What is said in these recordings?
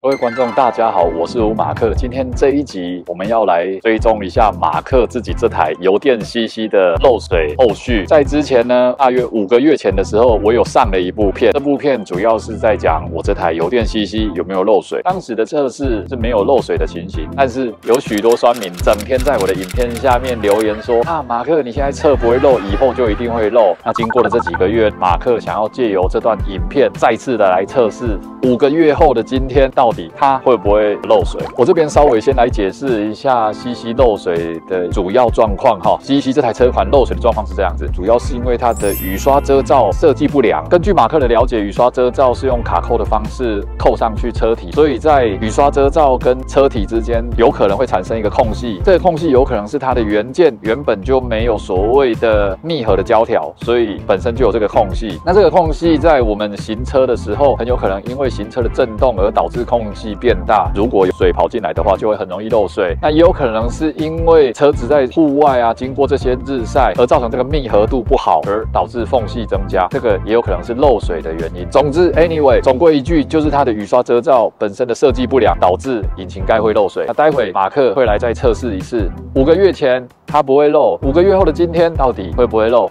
各位观众，大家好，我是吴马克。今天这一集我们要来追踪一下马克自己这台油电 CC 的漏水后续。在之前呢，大约5个月前的时候，我有上了一部片，这部片主要是在讲我这台油电 CC 有没有漏水。当时的测试是没有漏水的情形，但是有许多酸民整篇在我的影片下面留言说啊，马克你现在测不会漏，以后就一定会漏。那经过了这几个月，马克想要借由这段影片再次的来测试5个月后的今天到底它会不会漏水。我这边稍微先来解释一下 CC 漏水的主要状况哈。CC 这台车款漏水的状况是这样子，主要是因为它的雨刷遮罩设计不良。根据马克的了解，雨刷遮罩是用卡扣的方式扣上去车体，所以在雨刷遮罩跟车体之间有可能会产生一个空隙，这个空隙有可能是它的元件原本就没有所谓的密合的胶条，所以本身就有这个空隙。那这个空隙在我们行车的时候，很有可能因为行车的震动而导致空隙变大，如果有水跑进来的话，就会很容易漏水。那也有可能是因为车子在户外啊，经过这些日晒而造成这个密合度不好，而导致缝隙增加，这个也有可能是漏水的原因。总之 anyway 总归一句，就是它的雨刷遮罩本身的设计不良，导致引擎盖会漏水。那待会马克会来再测试一次，5个月前它不会漏，5个月后的今天到底会不会漏。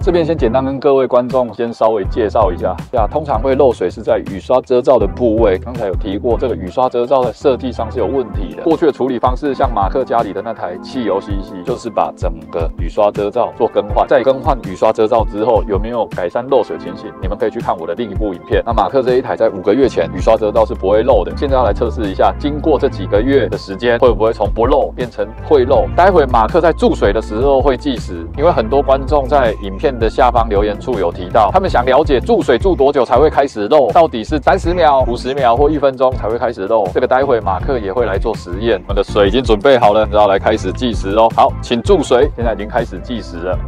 这边先简单跟各位观众先稍微介绍一下，通常会漏水是在雨刷遮罩的部位。刚才有提过，这个雨刷遮罩的设计上是有问题的。过去的处理方式，像马克家里的那台汽油 CC， 就是把整个雨刷遮罩做更换。在更换雨刷遮罩之后，有没有改善漏水情形？你们可以去看我的另一部影片。那马克这一台在5个月前雨刷遮罩是不会漏的。现在要来测试一下，经过这几个月的时间，会不会从不漏变成会漏？待会马克在注水的时候会计时，因为很多观众在影片的下方留言处有提到，他们想了解注水注多久才会开始漏，到底是30秒、50秒或1分钟才会开始漏。这个待会马克也会来做实验。我们的水已经准备好了，然后来开始计时咯。好，请注水，现在已经开始计时了。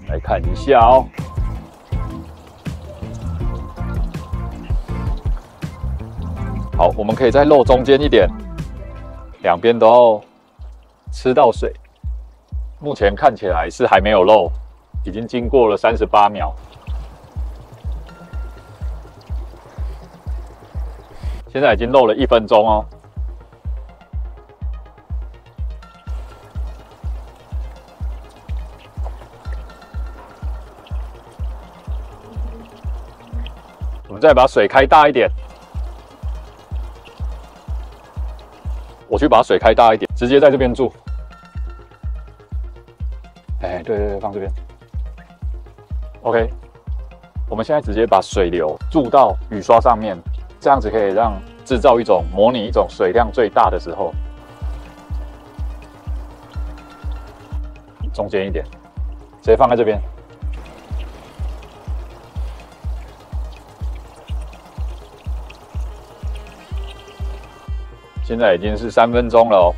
来看一下哦。好，我们可以再漏中间一点，两边都要吃到水。目前看起来是还没有漏，已经经过了38秒。现在已经漏了1分钟哦。我们再把水开大一点。我去把水开大一点，直接在这边注。哎，对，放这边。OK， 我们现在直接把水流注到雨刷上面，这样子可以让制造模拟一种水量最大的时候。中间一点，直接放在这边。现在已经是3分钟了哦。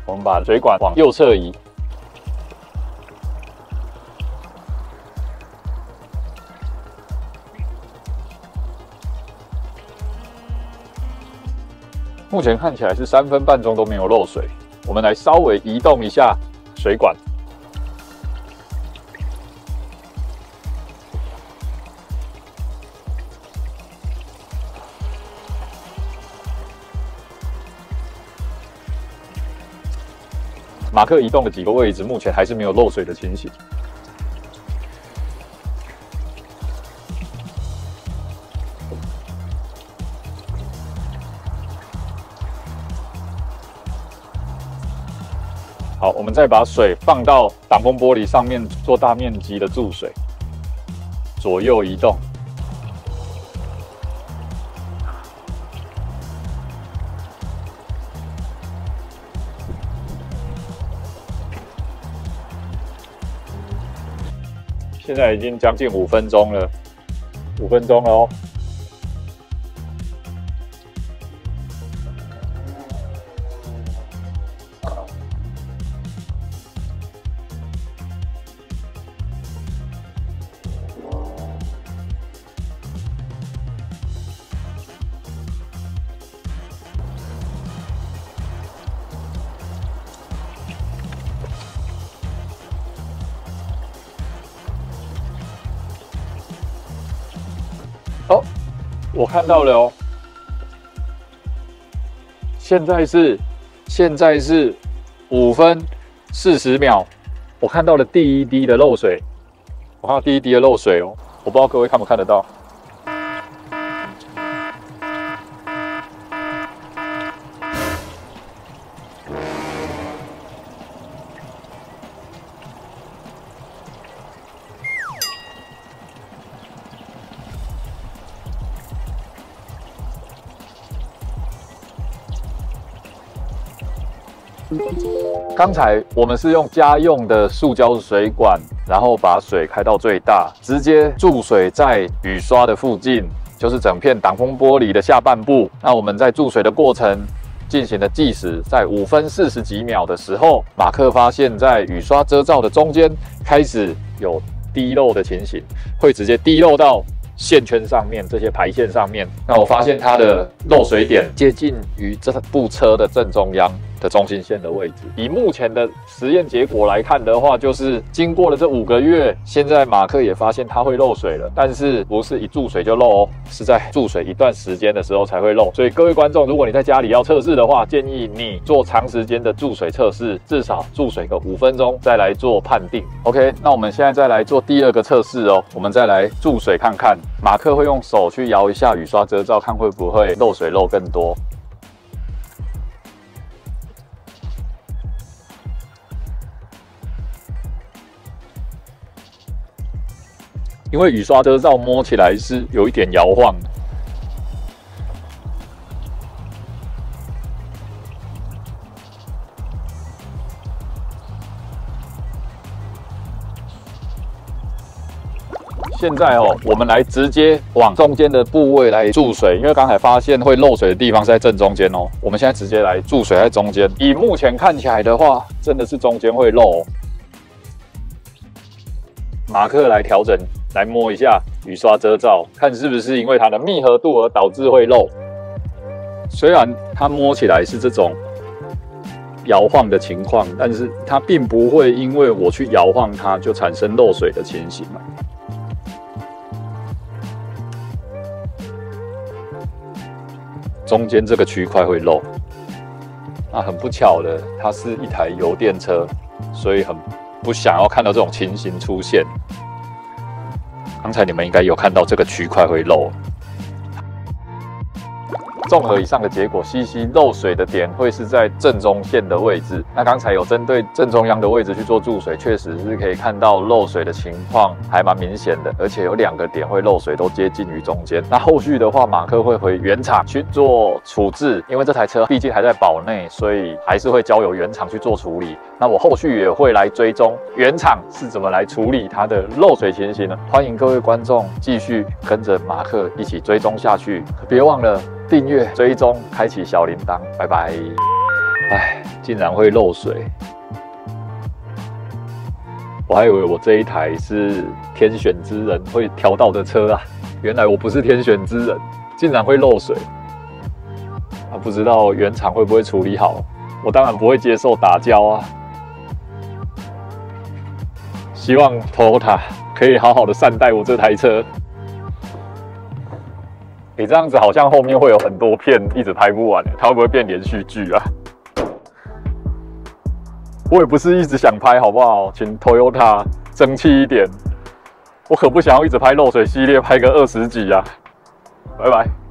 我们把水管往右侧移，目前看起来是3分半钟都没有漏水。我们来稍微移动一下水管，马克移动的几个位置，目前还是没有漏水的情形。好，我们再把水放到挡风玻璃上面做大面积的注水，左右移动。现在已经将近5分钟了，5分钟了哦。我看到了哦。现在是5分40秒，我看到了第一滴的漏水，我看到第一滴的漏水哦，我不知道各位看不看得到。刚才我们是用家用的塑胶水管，然后把水开到最大，直接注水在雨刷的附近，就是整片挡风玻璃的下半部。那我们在注水的过程进行了计时，在5分40几秒的时候，马克发现在雨刷遮罩的中间开始有滴漏的情形，会直接滴漏到线圈上面，这些排线上面。那我发现它的漏水点接近于这部车的正中央的中心线的位置。以目前的实验结果来看的话，就是经过了这5个月，现在马克也发现它会漏水了，但是不是一注水就漏哦，是在注水一段时间的时候才会漏。所以各位观众，如果你在家里要测试的话，建议你做长时间的注水测试，至少注水个5分钟再来做判定。OK， 那我们现在再来做第2个测试哦，我们再来注水看看。马克会用手去摇一下雨刷遮罩，看会不会漏水漏更多。因为雨刷遮罩摸起来是有一点摇晃的。现在哦，我们来直接往中间的部位来注水，因为刚才发现会漏水的地方是在正中间哦。我们现在直接来注水在中间。以目前看起来的话，真的是中间会漏哦。马克来调整，来摸一下雨刷遮罩，看是不是因为它的密合度而导致会漏。虽然它摸起来是这种摇晃的情况，但是它并不会因为我去摇晃它就产生漏水的情形。中间这个区块会漏，那很不巧的，它是一台油电车，所以很不想要看到这种情形出现。刚才你们应该有看到这个区块会漏。综合以上的结果，CC 漏水的点会是在正中线的位置。那刚才有针对正中央的位置去做注水，确实是可以看到漏水的情况还蛮明显的，而且有2个点会漏水，都接近于中间。那后续的话，马克会回原厂去做处置，因为这台车毕竟还在保内，所以还是会交由原厂去做处理。那我后续也会来追踪原厂是怎么来处理它的漏水情形呢？欢迎各位观众继续跟着马克一起追踪下去，别忘了订阅、追踪、开启小铃铛，拜拜。哎，竟然会漏水，我还以为我这一台是天选之人会调到的车啊，原来我不是天选之人，竟然会漏水。不知道原厂会不会处理好？我当然不会接受打胶啊。希望 Toyota 可以好好的善待我这台车。这样子好像后面会有很多片一直拍不完，它会不会变连续剧啊？我也不是一直想拍，好不好？请 Toyota 争气一点，我可不想要一直拍漏水系列，拍个20集啊！拜拜。